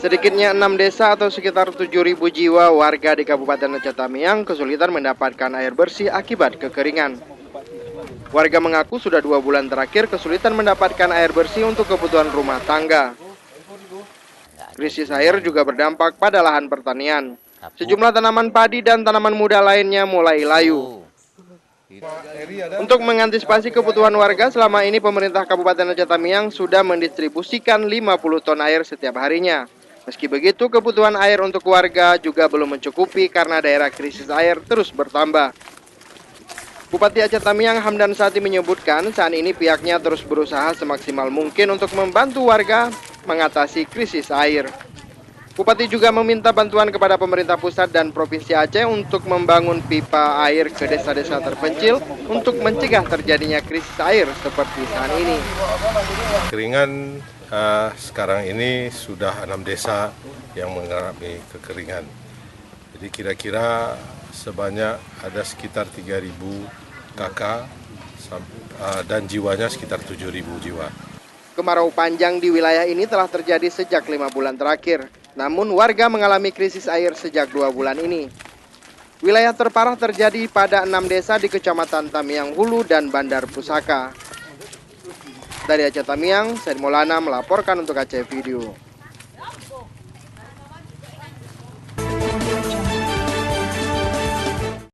Sedikitnya 6 desa atau sekitar 7.000 jiwa warga di Kabupaten Aceh Tamiang kesulitan mendapatkan air bersih akibat kekeringan. Warga mengaku sudah 2 bulan terakhir kesulitan mendapatkan air bersih untuk kebutuhan rumah tangga. Krisis air juga berdampak pada lahan pertanian. Sejumlah tanaman padi dan tanaman muda lainnya mulai layu. Untuk mengantisipasi kebutuhan warga, selama ini pemerintah Kabupaten Aceh Tamiang sudah mendistribusikan 50 ton air setiap harinya. Meski begitu, kebutuhan air untuk warga juga belum mencukupi karena daerah krisis air terus bertambah. Bupati Aceh Tamiang Hamdan Sati menyebutkan saat ini pihaknya terus berusaha semaksimal mungkin untuk membantu warga mengatasi krisis air. Bupati juga meminta bantuan kepada pemerintah pusat dan Provinsi Aceh untuk membangun pipa air ke desa-desa terpencil untuk mencegah terjadinya krisis air seperti saat ini. Kekeringan sekarang ini sudah 6 desa yang mengalami kekeringan. Jadi kira-kira sebanyak ada sekitar 3.000 kakak dan jiwanya sekitar 7.000 jiwa. Kemarau panjang di wilayah ini telah terjadi sejak 5 bulan terakhir. Namun warga mengalami krisis air sejak 2 bulan ini. Wilayah terparah terjadi pada 6 desa di Kecamatan Tamiang Hulu dan Bandar Pusaka. Dari Aceh Tamiang, Said Maulana melaporkan untuk Aceh Video.